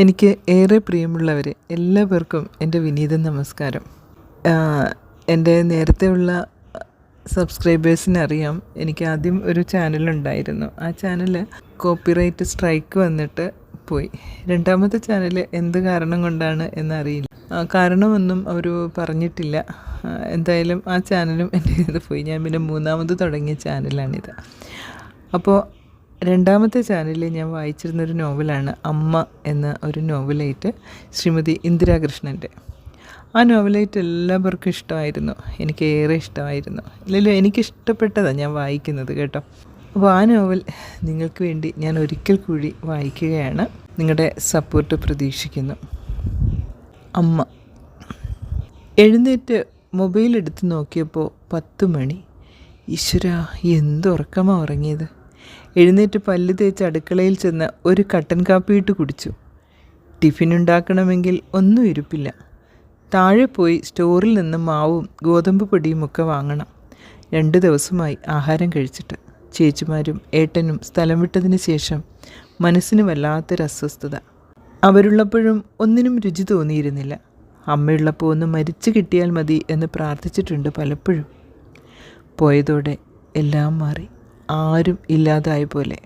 എനിക്ക് ഏറെ പ്രിയമുള്ളവരെ എല്ലാവർക്കും എൻ്റെ വിനീത നമസ്കാരം. എൻ്റെ നേരത്തെയുള്ള സബ്സ്ക്രൈബേഴ്സിനറിയാം, എനിക്ക് ആദ്യം ഒരു ചാനലുണ്ടായിരുന്നു. ആ ചാനൽ കോപ്പിറൈറ്റ് സ്ട്രൈക്ക് വന്നിട്ട് പോയി. രണ്ടാമത്തെ ചാനൽ എന്ത് കാരണം കൊണ്ടാണ് എന്നറിയില്ല. കാരണമൊന്നും അവർ പറഞ്ഞിട്ടില്ല. എന്തായാലും ആ ചാനലും എൻ്റെ ഇത് പോയി. ഞാൻ പിന്നെ മൂന്നാമത് തുടങ്ങിയ ചാനലാണിത്. അപ്പോൾ രണ്ടാമത്തെ ചാനലിൽ ഞാൻ വായിച്ചിരുന്നൊരു നോവലാണ് അമ്മ എന്ന ഒരു നോവലേറ്റ്, ശ്രീമതി ഇന്ദിരാകൃഷ്ണൻ്റെ. ആ നോവലേറ്റ് എല്ലാവർക്കും ഇഷ്ടമായിരുന്നു, എനിക്ക് ഏറെ ഇഷ്ടമായിരുന്നു. ഇല്ലല്ലോ, എനിക്കിഷ്ടപ്പെട്ടതാണ് ഞാൻ വായിക്കുന്നത് കേട്ടോ. അപ്പോൾ ആ നോവൽ നിങ്ങൾക്ക് വേണ്ടി ഞാൻ ഒരിക്കൽ കൂടി വായിക്കുകയാണ്. നിങ്ങളുടെ സപ്പോർട്ട് പ്രതീക്ഷിക്കുന്നു. അമ്മ. എഴുന്നേറ്റ് മൊബൈൽ എടുത്ത് നോക്കിയപ്പോൾ 10 മണി. ഈശ്വരാ, എന്തുറക്കമാണ് ഉറങ്ങിയത്. എഴുന്നേറ്റ് പല്ല് തേച്ച് അടുക്കളയിൽ ചെന്ന് ഒരു കട്ടൻ കാപ്പിയിട്ട് കുടിച്ചു. ടിഫിൻ ഉണ്ടാക്കണമെങ്കിൽ ഒന്നും ഇരിപ്പില്ല. താഴെ പോയി സ്റ്റോറിൽ നിന്ന് മാവും ഗോതമ്പ് പൊടിയും ഒക്കെ വാങ്ങണം. 2 ദിവസമായി ആഹാരം കഴിച്ചിട്ട്. ചേച്ചിമാരും ഏട്ടനും സ്ഥലം വിട്ടതിന് ശേഷം മനസ്സിന് വല്ലാത്തൊരു അസ്വസ്ഥത. അവരുള്ളപ്പോഴും ഒന്നിനും രുചി തോന്നിയിരുന്നില്ല. അമ്മയുള്ളപ്പോൾ ഒന്ന് മരിച്ചു കിട്ടിയാൽ മതി എന്ന് പ്രാർത്ഥിച്ചിട്ടുണ്ട് പലപ്പോഴും. പോയതോടെ എല്ലാം മാറി, ആരും ഇല്ലാതായ പോലെ.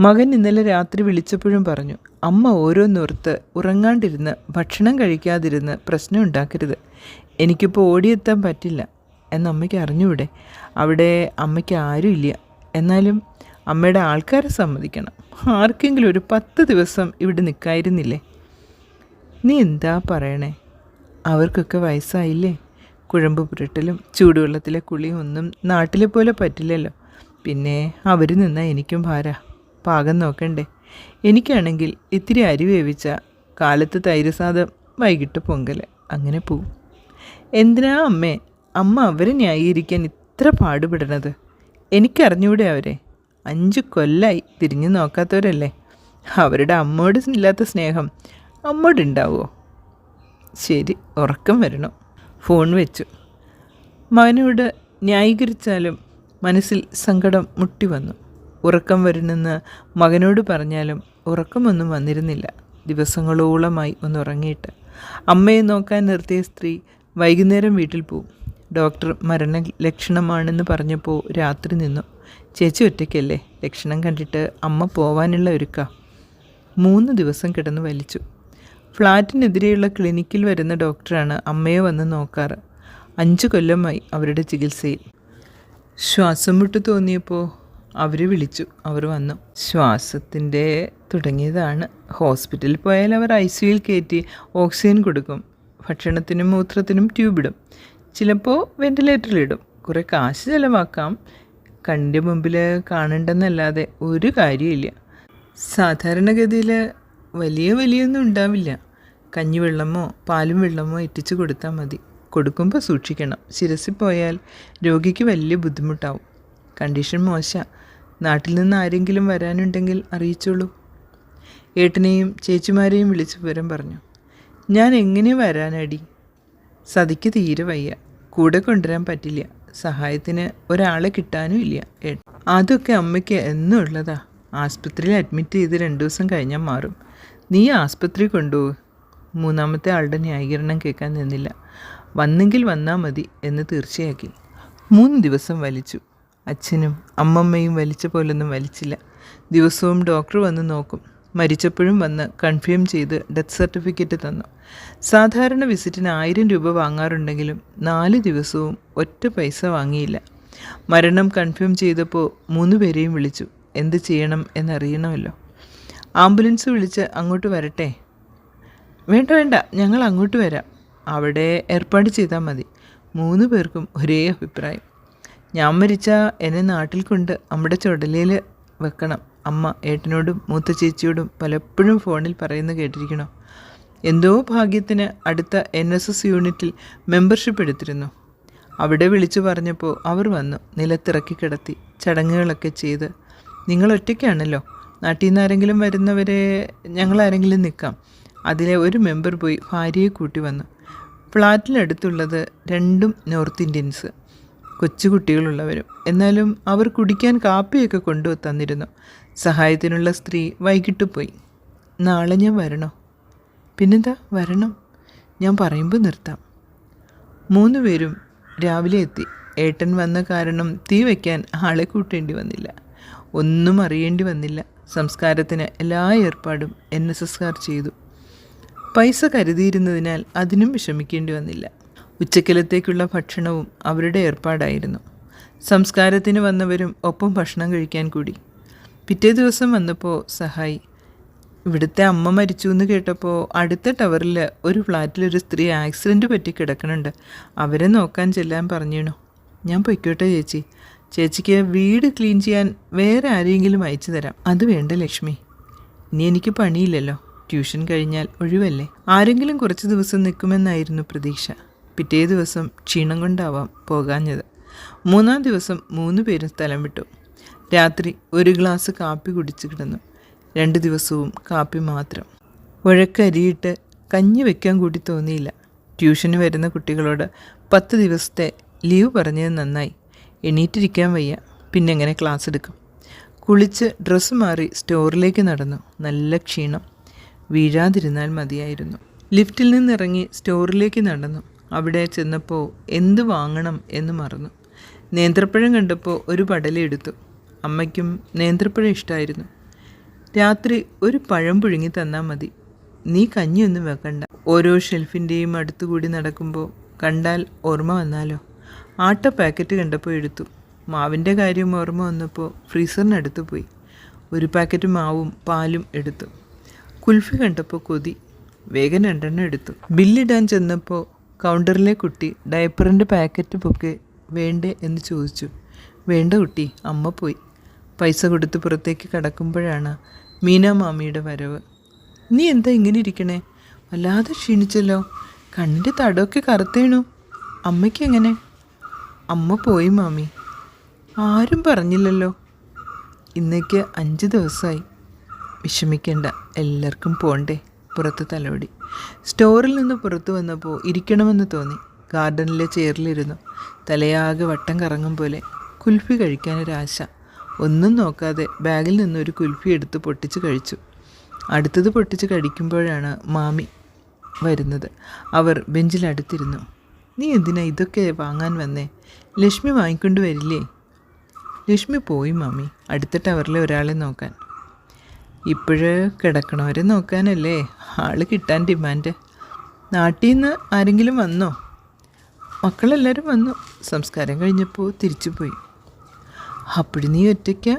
മകൻ ഇന്നലെ രാത്രി വിളിച്ചപ്പോഴും പറഞ്ഞു, അമ്മ ഓരോന്നോർത്ത് ഉറങ്ങാണ്ടിരുന്ന് ഭക്ഷണം കഴിക്കാതിരുന്ന് പ്രശ്നം ഉണ്ടാക്കരുത്. എനിക്കിപ്പോൾ ഓടിയെത്താൻ പറ്റില്ല എന്ന് അമ്മയ്ക്ക് അറിഞ്ഞൂടെ. അവിടെ അമ്മയ്ക്ക് ആരും ഇല്ല. എന്നാലും അമ്മയുടെ ആൾക്കാരെ സമ്മതിക്കണം. ആർക്കെങ്കിലും ഒരു 10 ദിവസം ഇവിടെ നിൽക്കായിരുന്നില്ലേ? നീ എന്താ പറയണേ? അവർക്കൊക്കെ വയസ്സായില്ലേ? കുഴമ്പ് പുരട്ടലും ചൂടുവെള്ളത്തിലെ കുളിയും ഒന്നും നാട്ടിലെ പോലെ പറ്റില്ലല്ലോ. പിന്നെ അവർ നിന്നാൽ എനിക്കും ഭാര. പാകം നോക്കണ്ടേ? എനിക്കാണെങ്കിൽ ഇത്തിരി അരി വേവിച്ച, കാലത്ത് തൈര് സാദം, വൈകിട്ട് പൊങ്കൽ, അങ്ങനെ പോവും. എന്തിനാ അമ്മ അവരെ ന്യായീകരിക്കാൻ ഇത്ര പാടുപെടണത്? എനിക്കറിഞ്ഞൂടെ അവരെ? 5 കൊല്ലമായി തിരിഞ്ഞു നോക്കാത്തവരല്ലേ. അവരുടെ അമ്മോട് ഇല്ലാത്ത സ്നേഹം അമ്മോടുണ്ടാവുമോ? ശരി, ഉറക്കം വരണം. ഫോൺ വെച്ചു. മകനോട് ന്യായീകരിച്ചാലും മനസ്സിൽ സങ്കടം മുട്ടി വന്നു. ഉറക്കം വരുന്നെന്ന് മകനോട് പറഞ്ഞാലും ഉറക്കമൊന്നും വന്നിരുന്നില്ല. ദിവസങ്ങളോളമായി ഒന്നുറങ്ങിയിട്ട്. അമ്മയെ നോക്കാൻ നിർത്തിയ സ്ത്രീ വൈകുന്നേരം വീട്ടിൽ പോവും. ഡോക്ടർ മരണ ലക്ഷണമാണെന്ന് പറഞ്ഞപ്പോൾ രാത്രി നിന്നു. ചേച്ചി ഒറ്റയ്ക്കല്ലേ? ലക്ഷണം കണ്ടിട്ട് അമ്മ പോവാനുള്ള ഒരുക്ക. 3 ദിവസം കിടന്ന് വലിച്ചു. ഫ്ലാറ്റിനെതിരെയുള്ള ക്ലിനിക്കിൽ വരുന്ന ഡോക്ടറാണ് അമ്മയെ വന്ന് നോക്കാറ്. 5 കൊല്ലമായി അവരുടെ ചികിത്സയിൽ. ശ്വാസം മുട്ട് തോന്നിയപ്പോൾ അവർ വിളിച്ചു. അവർ വന്നു. ശ്വാസത്തിൻ്റെ തുടങ്ങിയതാണ്. ഹോസ്പിറ്റലിൽ പോയാൽ അവർ ICUയിൽ കയറ്റി ഓക്സിജൻ കൊടുക്കും. ഭക്ഷണത്തിനും മൂത്രത്തിനും ട്യൂബിടും. ചിലപ്പോൾ വെൻറ്റിലേറ്ററിലിടും. കുറേ കാശ് ചിലവാക്കാം. കണ്ണിൻ്റെ മുമ്പിൽ കാണണ്ടെന്നല്ലാതെ ഒരു കാര്യമില്ല. സാധാരണഗതിയിൽ വലിയൊന്നും ഉണ്ടാവില്ല. കഞ്ഞിവെള്ളമോ പാലും വെള്ളമോ ഇറ്റിച്ച് കൊടുത്താൽ മതി. കൊടുക്കുമ്പോൾ സൂക്ഷിക്കണം. ശിരസിൽ പോയാൽ രോഗിക്ക് വലിയ ബുദ്ധിമുട്ടാവും. കണ്ടീഷൻ മോശം. നാട്ടിൽ നിന്ന് ആരെങ്കിലും വരാനുണ്ടെങ്കിൽ അറിയിച്ചോളൂ. ഏട്ടനെയും ചേച്ചിമാരെയും വിളിച്ച് വിവരം പറഞ്ഞു. ഞാൻ എങ്ങനെ വരാനടി? സതിക്ക് തീരെ വയ്യ. കൂടെ കൊണ്ടുവരാൻ പറ്റില്ല. സഹായത്തിന് ഒരാളെ കിട്ടാനും ഇല്ല. അതൊക്കെ അമ്മയ്ക്ക് എന്നും ഉള്ളതാ. ആസ്പത്രിയിൽ അഡ്മിറ്റ് ചെയ്ത് 2 ദിവസം കഴിഞ്ഞാൽ മാറും. നീ ആസ്പത്രി കൊണ്ടുപോകും. 3ാമത്തെ ആളുടെ ന്യായീകരണം കേൾക്കാൻ നിന്നില്ല. വന്നെങ്കിൽ വന്നാൽ മതി എന്ന് തീർച്ചയാക്കി. 3 ദിവസം വലിച്ചു. അച്ഛനും അമ്മമ്മയും വലിച്ച പോലൊന്നും വലിച്ചില്ല. ദിവസവും ഡോക്ടർ വന്ന് നോക്കും. മരിച്ചപ്പോഴും വന്ന് കൺഫേം ചെയ്ത് ഡെത്ത് സർട്ടിഫിക്കറ്റ് തന്നു. സാധാരണ വിസിറ്റിന് 1000 രൂപ വാങ്ങാറുണ്ടെങ്കിലും 4 ദിവസവും ഒറ്റ പൈസ വാങ്ങിയില്ല. മരണം കൺഫേം ചെയ്തപ്പോൾ 3 പേരെയും വിളിച്ചു. എന്ത് ചെയ്യണം എന്നറിയണമല്ലോ. ആംബുലൻസ് വിളിച്ച് അങ്ങോട്ട് വരട്ടെ? വേണ്ട, ഞങ്ങൾ അങ്ങോട്ട് വരാം. അവിടെ ഏർപ്പാട് ചെയ്താൽ മതി. 3 പേർക്കും ഒരേ അഭിപ്രായം. ഞാൻ മരിച്ചാൽ എന്നെ നാട്ടിൽ കൊണ്ട് അമ്മയുടെ ചുടലയിൽ വെക്കണം. അമ്മ ഏട്ടനോടും മൂത്ത ചേച്ചിയോടും പലപ്പോഴും ഫോണിൽ പറയുന്നത് കേട്ടിരിക്കണോ? എന്തോ ഭാഗ്യത്തിന് അടുത്ത NSS യൂണിറ്റിൽ മെമ്പർഷിപ്പ് എടുത്തിരുന്നു. അവിടെ വിളിച്ചു പറഞ്ഞപ്പോൾ അവർ വന്നു. നിലത്തിറക്കി കിടത്തി ചടങ്ങുകളൊക്കെ ചെയ്ത്. നിങ്ങൾ ഒറ്റയ്ക്കാണല്ലോ. നാട്ടിൽ നിന്ന് ആരെങ്കിലും വരുന്നവരെ ഞങ്ങളാരെങ്കിലും നിൽക്കാം. അതിലെ ഒരു മെമ്പർ പോയി ഭാര്യയെ കൂട്ടി വന്നു. ഫ്ലാറ്റിനടുത്തുള്ളത് 2 നോർത്ത് ഇന്ത്യൻസ്, കൊച്ചുകുട്ടികളുള്ളവരും. എന്നാലും അവർ കുടിക്കാൻ കാപ്പിയൊക്കെ കൊണ്ടു തന്നിരുന്നു. സഹായത്തിനുള്ള സ്ത്രീ വൈകിട്ട് പോയി. നാളെ ഞാൻ വരണോ? പിന്നെന്താ വരണം, ഞാൻ പറയുമ്പോൾ നിർത്താം. 3 പേരും രാവിലെ എത്തി. ഏട്ടൻ വന്ന കാരണം തീ വയ്ക്കാൻ ആളെ കൂട്ടേണ്ടി വന്നില്ല, ഒന്നും അറിയേണ്ടി വന്നില്ല. സംസ്കാരത്തിന് എല്ലാ ഏർപ്പാടും NSSകാർ ചെയ്തു. പൈസ കരുതിയിരുന്നതിനാൽ അതിനും വിഷമിക്കേണ്ടി വന്നില്ല. ഉച്ചക്കലത്തേക്കുള്ള ഭക്ഷണവും അവരുടെ ഏർപ്പാടായിരുന്നു. സംസ്കാരത്തിന് വന്നവരും ഒപ്പം ഭക്ഷണം കഴിക്കാൻ കൂടി. പിറ്റേ ദിവസം വന്നപ്പോൾ സഹായി, ഇവിടുത്തെ അമ്മ മരിച്ചു എന്ന് കേട്ടപ്പോൾ അടുത്ത ടവറിൽ ഒരു ഫ്ലാറ്റിലൊരു സ്ത്രീ ആക്സിഡൻറ്റ് പറ്റി കിടക്കണുണ്ട്, അവരെ നോക്കാൻ ചെല്ലാൻ പറഞ്ഞിണു. ഞാൻ പൊയ്ക്കോട്ടെ ചേച്ചി, ചേച്ചിക്ക് വീട് ക്ലീൻ ചെയ്യാൻ വേറെ ആരെങ്കിലും അയച്ചു തരാം. അത് വേണ്ട ലക്ഷ്മി, ഇനി എനിക്ക് പണിയില്ലല്ലോ, ട്യൂഷൻ കഴിഞ്ഞാൽ ഒഴിവല്ലേ. ആരെങ്കിലും കുറച്ച് ദിവസം നിൽക്കുമെന്നായിരുന്നു പ്രതീക്ഷ. പിറ്റേ ദിവസം ക്ഷീണം കൊണ്ടാവാം പോകാഞ്ഞത്. 3-ാം ദിവസം 3 പേരും സ്ഥലം വിട്ടു. രാത്രി 1 ഗ്ലാസ് കാപ്പി കുടിച്ച് കിടന്നു. 2 ദിവസവും കാപ്പി മാത്രം. ഉഴക്കരിയിട്ട് കഞ്ഞി വയ്ക്കാൻ കൂടി തോന്നിയില്ല. ട്യൂഷന് വരുന്ന കുട്ടികളോട് 10 ദിവസത്തെ ലീവ് പറഞ്ഞത് നന്നായി. എണീറ്റിരിക്കാൻ വയ്യ, പിന്നെ എങ്ങനെ ക്ലാസ് എടുക്കും? കുളിച്ച് ഡ്രസ്സ് മാറി സ്റ്റോറിലേക്ക് നടന്നു. നല്ല ക്ഷീണം, വീഴാതിരുന്നാൽ മതിയായിരുന്നു. ലിഫ്റ്റിൽ നിന്നിറങ്ങി സ്റ്റോറിലേക്ക് നടന്നു. അവിടെ ചെന്നപ്പോൾ എന്ത് വാങ്ങണം എന്ന് മറന്നു. നേന്ത്രപ്പഴം കണ്ടപ്പോൾ ഒരു പടലെടുത്തു. അമ്മയ്ക്കും നേന്ത്രപ്പഴം ഇഷ്ടമായിരുന്നു. രാത്രി ഒരു പഴം പുഴുങ്ങി തന്നാൽ മതി, നീ കഞ്ഞിയൊന്നും വെക്കണ്ട. ഓരോ ഷെൽഫിൻ്റെയും അടുത്തുകൂടി നടക്കുമ്പോൾ കണ്ടാൽ ഓർമ്മ വന്നാലോ. ആട്ട പാക്കറ്റ് കണ്ടപ്പോൾ എടുത്തു. മാവിൻ്റെ കാര്യം ഓർമ്മ വന്നപ്പോൾ ഫ്രീസറിനടുത്ത് പോയി 1 പാക്കറ്റ് മാവും പാലും എടുത്തു. കുൽഫി കണ്ടപ്പോൾ കൊതി, വേഗം 2 എടുത്തു. ബില്ലിടാൻ ചെന്നപ്പോൾ കൗണ്ടറിലെ കുട്ടി ഡയപ്പറിൻ്റെ പാക്കറ്റ് പൊക്കെ വേണ്ടേ എന്ന് ചോദിച്ചു. വേണ്ട കുട്ടി, അമ്മ പോയി. പൈസ കൊടുത്ത് പുറത്തേക്ക് കടക്കുമ്പോഴാണ് മീന മാമിയുടെ വരവ്. നീ എന്താ ഇങ്ങനെ ഇരിക്കണേ? വല്ലാതെ ക്ഷീണിച്ചല്ലോ, കണ്ണിൻ്റെ തടമൊക്കെ കറുത്തേണു. അമ്മയ്ക്ക് എങ്ങനെ? അമ്മ പോയി മാമി. ആരും പറഞ്ഞില്ലല്ലോ. ഇന്നേക്ക് 5 ദിവസമായി. വിഷമിക്കേണ്ട, എല്ലാവർക്കും പോണ്ടേ. പുറത്ത് തലോടി. സ്റ്റോറിൽ നിന്ന് പുറത്തു വന്നപ്പോൾ ഇരിക്കണമെന്ന് തോന്നി. ഗാർഡനിലെ ചെയറിലിരുന്നു. തലയാകെ വട്ടം കറങ്ങും പോലെ. കുൽഫി കഴിക്കാനൊരാശ. ഒന്നും നോക്കാതെ ബാഗിൽ നിന്നൊരു കുൽഫി എടുത്ത് പൊട്ടിച്ച് കഴിച്ചു. അടുത്തത് പൊട്ടിച്ച് കഴിക്കുമ്പോഴാണ് മാമി വരുന്നത്. അവർ ബെഞ്ചിലടുത്തിരുന്നു. നീ എന്തിനാ ഇതൊക്കെ വാങ്ങാൻ വന്നേ? ലക്ഷ്മി വാങ്ങിക്കൊണ്ട് വരില്ലേ? ലക്ഷ്മി പോയി മാമി, അടുത്ത ടവറിലെ ഒരാളെ നോക്കാൻ. ഇപ്പോഴ് കിടക്കണവരെ നോക്കാനല്ലേ ആള് കിട്ടാൻ ഡിമാൻഡ്. നാട്ടിൽ നിന്ന് ആരെങ്കിലും വന്നോ? മക്കളെല്ലാവരും വന്നു. സംസ്കാരം കഴിഞ്ഞപ്പോൾ തിരിച്ചു പോയി. അപ്പോൾ നീ ഒറ്റയ്ക്ക്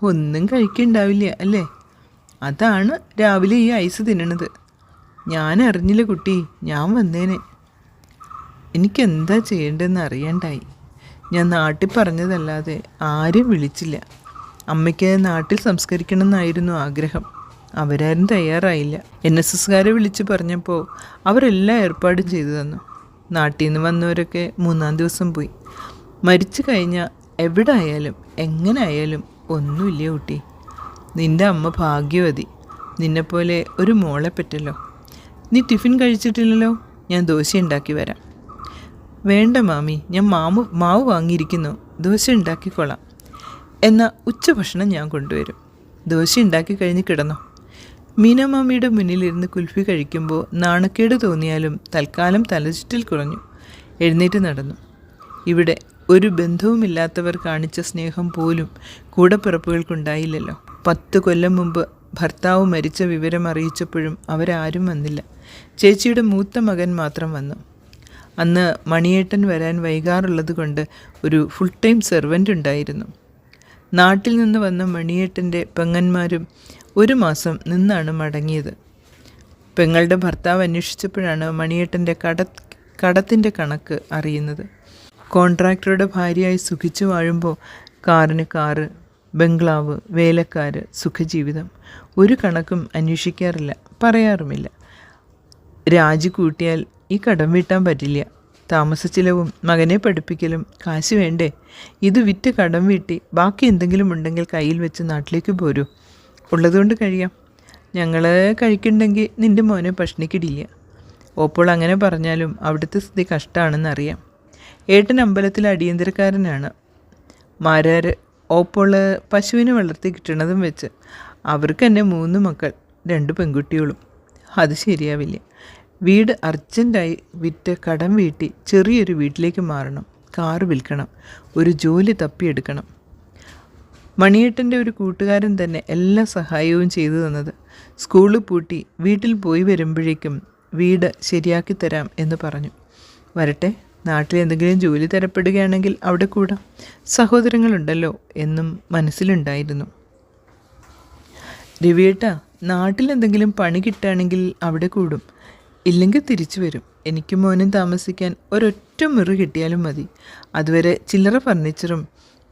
ഒന്നും കഴിക്കണ്ടാവില്ല അല്ലേ? അതാണ് രാവിലെ ഈ ഐസ് തിന്നണത്. ഞാൻ അറിഞ്ഞില്ല കുട്ടി, ഞാൻ വന്നേനെ. എനിക്കെന്താ ചെയ്യേണ്ടതെന്ന് അറിയണ്ടായി. ഞാൻ നാട്ടിൽ പറഞ്ഞതല്ലാതെ ആരും വിളിച്ചില്ല. അമ്മയ്ക്ക് നാട്ടിൽ സംസ്കരിക്കണമെന്നായിരുന്നു ആഗ്രഹം. അവരാരും തയ്യാറായില്ല. NSSകാരെ വിളിച്ച് പറഞ്ഞപ്പോൾ അവരെല്ലാ ഏർപ്പാടും ചെയ്തു തന്നു. നാട്ടിൽ നിന്ന് വന്നവരൊക്കെ 3-ാം ദിവസം പോയി. മരിച്ചു കഴിഞ്ഞാൽ എവിടെ ആയാലും എങ്ങനെ ആയാലും ഒന്നുമില്ല കുട്ടി. നിൻ്റെ അമ്മ ഭാഗ്യവതി. നിന്നെപ്പോലെ ഒരു മോളെ പറ്റല്ലോ. നീ ടിഫിൻ കഴിച്ചിട്ടില്ലല്ലോ, ഞാൻ ദോശ ഉണ്ടാക്കി വരാം. വേണ്ട മാമി, ഞാൻ മാവ് വാങ്ങിയിരിക്കുന്നു, ദോശ ഉണ്ടാക്കിക്കൊള്ളാം. എന്നാൽ ഉച്ചഭക്ഷണം ഞാൻ കൊണ്ടുവരും. ദോശ ഉണ്ടാക്കി കഴിഞ്ഞ് കിടന്നോ. മീന മാമിയുടെ മുന്നിലിരുന്ന് കുൽഫി കഴിക്കുമ്പോൾ നാണക്കേട് തോന്നിയാലും തൽക്കാലം തലചുറ്റൽ കുറഞ്ഞു. എഴുന്നേറ്റ് നടന്നു. ഇവിടെ ഒരു ബന്ധവുമില്ലാത്തവർ കാണിച്ച സ്നേഹം പോലും കൂടപ്പിറപ്പുകൾക്കുണ്ടായില്ലല്ലോ. 10 കൊല്ലം മുമ്പ് ഭർത്താവ് മരിച്ച വിവരം അറിയിച്ചപ്പോഴും അവരാരും വന്നില്ല. ചേച്ചിയുടെ മൂത്ത മകൻ മാത്രം വന്നു. അന്ന് മണിയേട്ടൻ വരാൻ വൈകാറുള്ളത് കൊണ്ട് ഒരു ഫുൾ ടൈം സെർവൻ്റ് ഉണ്ടായിരുന്നു. നാട്ടിൽ നിന്ന് വന്ന മണിയേട്ടൻ്റെ പെങ്ങന്മാരും 1 മാസം നിന്നാണ് മടങ്ങിയത്. പെങ്ങളുടെ ഭർത്താവ് അന്വേഷിച്ചപ്പോഴാണ് മണിയേട്ടൻ്റെ കടത്തിൻ്റെ കണക്ക് അറിയുന്നത്. കോൺട്രാക്ടറുടെ ഭാര്യയായി സുഖിച്ചു വാഴുമ്പോൾ കാറിന് കാറ്, ബംഗ്ലാവ്, വേലക്കാർ, സുഖജീവിതം. ഒരു കണക്കും അന്വേഷിക്കാറില്ല, പറയാറുമില്ല. രാജി കൂട്ടിയാൽ ഈ കടം വീട്ടാൻ പറ്റില്ല. താമസച്ചിലവും മകനെ പഠിപ്പിക്കലും കാശ് വേണ്ടേ? ഇത് വിറ്റ് കടം വീട്ടി ബാക്കി എന്തെങ്കിലും ഉണ്ടെങ്കിൽ കയ്യിൽ വെച്ച് നാട്ടിലേക്ക് പോരൂ. ഉള്ളതുകൊണ്ട് കഴിയാം. ഞങ്ങൾ കഴിക്കണ്ടെങ്കിൽ നിൻ്റെ മോനെ പഷ്ണിക്കിടില്ല. ഓപ്പോൾ അങ്ങനെ പറഞ്ഞാലും അവിടുത്തെ സ്ഥിതി കഷ്ടമാണെന്നറിയാം. ഏട്ടൻ അമ്പലത്തിൽ അടിയന്തരക്കാരനാണ്. മാരാർ ഓപ്പോൾ പശുവിനെ വളർത്തി കിട്ടണതും വെച്ച് അവർക്ക് തന്നെ 3 മക്കൾ. 2 പെൺകുട്ടികളും. അത് ശരിയാവില്ല. വീട് അർജൻറ്റായി വിറ്റ് കടം വീട്ടി ചെറിയൊരു വീട്ടിലേക്ക് മാറണം. കാറ് വിൽക്കണം. ഒരു ജോലി തപ്പിയെടുക്കണം. മണിയേട്ടൻ്റെ ഒരു കൂട്ടുകാരൻ തന്നെ എല്ലാ സഹായവും ചെയ്തു തന്നത്. സ്കൂള് പൂട്ടി വീട്ടിൽ പോയി വരുമ്പോഴേക്കും വീട് ശരിയാക്കി തരാം എന്ന് പറഞ്ഞു. വരട്ടെ, നാട്ടിൽ എന്തെങ്കിലും ജോലി തരപ്പെടുകയാണെങ്കിൽ അവിടെ കൂടാം. സഹോദരങ്ങളുണ്ടല്ലോ എന്നും മനസ്സിലുണ്ടായിരുന്നു. രവിയേട്ടാ, നാട്ടിലെന്തെങ്കിലും പണി കിട്ടുകയാണെങ്കിൽ അവിടെ കൂടും. ഇല്ലെങ്കിൽ തിരിച്ചു വരും. എനിക്കും മോനും താമസിക്കാൻ ഒരൊറ്റ മുറി കിട്ടിയാലും മതി. അതുവരെ ചില്ലറ ഫർണിച്ചറും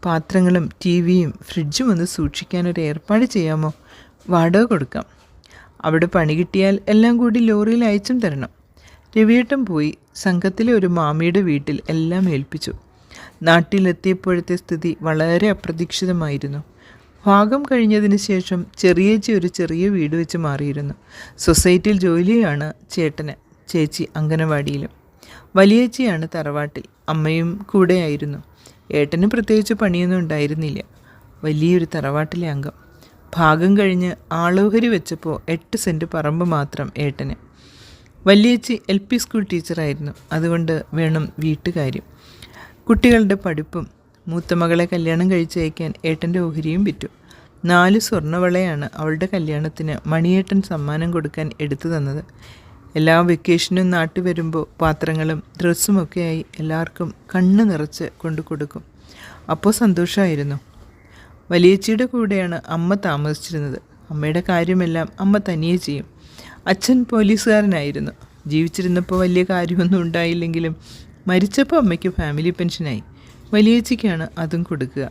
പാത്രങ്ങളും ടിവിയും ഫ്രിഡ്ജും ഒന്ന് സൂക്ഷിക്കാനൊരു ഏർപ്പാട് ചെയ്യാമോ? വാടക കൊടുക്കാം. അവിടെ പണി കിട്ടിയാൽ എല്ലാം കൂടി ലോറിയിൽ അയച്ചും തരണം. രവിയേട്ടൻ പോയി സംഘത്തിലെ ഒരു മാമിയുടെ വീട്ടിൽ എല്ലാം ഏൽപ്പിച്ചു. നാട്ടിലെത്തിയപ്പോഴത്തെ സ്ഥിതി വളരെ അപ്രതീക്ഷിതമായിരുന്നു. ഭാഗം കഴിഞ്ഞതിന് ശേഷം ചെറിയേച്ചി ഒരു ചെറിയ വീട് വെച്ച് മാറിയിരുന്നു. സൊസൈറ്റിയിൽ ജോലിയാണ് ചേട്ടന്. ചേച്ചി അംഗനവാടിയിലും. വലിയേച്ചിയാണ് തറവാട്ടിൽ. അമ്മയും കൂടെയായിരുന്നു. ഏട്ടന് പ്രത്യേകിച്ച് പണിയൊന്നും ഉണ്ടായിരുന്നില്ല. വലിയൊരു തറവാട്ടിലെ അംഗം. ഭാഗം കഴിഞ്ഞ് ആളോഹരി വെച്ചപ്പോൾ 8 സെൻറ്റ് പറമ്പ് മാത്രം ഏട്ടന്. വലിയേച്ചി LP സ്കൂൾ ടീച്ചറായിരുന്നു. അതുകൊണ്ട് വേണം വീട്ടുകാര്യം. കുട്ടികളുടെ പഠിപ്പും മൂത്ത മകളെ കല്യാണം കഴിച്ചയക്കാൻ ഏട്ടൻ്റെ ഓഹരിയും വിറ്റു. 4 സ്വർണ്ണവളയാണ് അവളുടെ കല്യാണത്തിന് മണിയേട്ടൻ സമ്മാനം കൊടുക്കാൻ എടുത്തു തന്നത്. എല്ലാ വെക്കേഷനും നാട്ടിൽ വരുമ്പോൾ പാത്രങ്ങളും ഡ്രസ്സുമൊക്കെയായി എല്ലാവർക്കും കണ്ണ് നിറച്ച് കൊണ്ടു കൊടുക്കും. അപ്പോൾ സന്തോഷമായിരുന്നു. വലിയേച്ചിയുടെ കൂടെയാണ് അമ്മ താമസിച്ചിരുന്നത്. അമ്മയുടെ കാര്യമെല്ലാം അമ്മ തനിയെ ചെയ്യും. അച്ഛൻ പോലീസുകാരനായിരുന്നു. ജീവിച്ചിരുന്നപ്പോൾ വലിയ കാര്യമൊന്നും ഉണ്ടായില്ലെങ്കിലും മരിച്ചപ്പോൾ അമ്മയ്ക്ക് ഫാമിലി പെൻഷനായി. വലിയേച്ചിക്കാണ് അതും കൊടുക്കുക.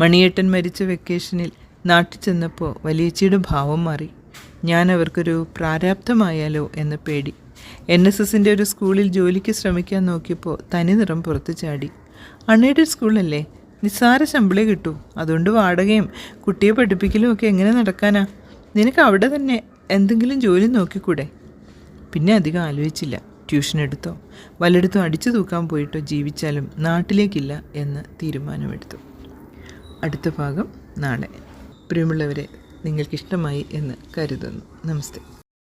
മണിയേട്ടൻ മരിച്ച വെക്കേഷനിൽ നാട്ടിൽ ചെന്നപ്പോൾ വലിയേച്ചിയുടെ ഭാവം മാറി. ഞാൻ അവർക്കൊരു പ്രാരാബ്ധമായാലോ എന്ന പേടി. NSSൻ്റെ ഒരു സ്കൂളിൽ ജോലിക്ക് ശ്രമിക്കാൻ നോക്കിയപ്പോൾ തനി നിറം പുറത്തു ചാടി. അൺഎയ്ഡഡ് സ്കൂളല്ലേ, നിസ്സാര ശമ്പളേ കിട്ടൂ. അതുകൊണ്ട് വാടകയും കുട്ടിയെ പഠിപ്പിക്കലും ഒക്കെ എങ്ങനെ നടക്കാനാ? നിനക്ക് അവിടെ തന്നെ എന്തെങ്കിലും ജോലി നോക്കിക്കൂടെ? പിന്നെ അധികം ആലോചിച്ചില്ല. ട്യൂഷൻ എടുത്തോ വല്ലയിടത്തും അടിച്ചു തൂക്കാൻ പോയിട്ടോ ജീവിച്ചാലും നാട്ടിലേക്കില്ല എന്ന് തീരുമാനമെടുത്തു. അടുത്ത ഭാഗം നാളെ. പ്രിയമുള്ളവരെ, നിങ്ങൾക്കിഷ്ടമായി എന്ന് കരുതുന്നു. നമസ്തേ.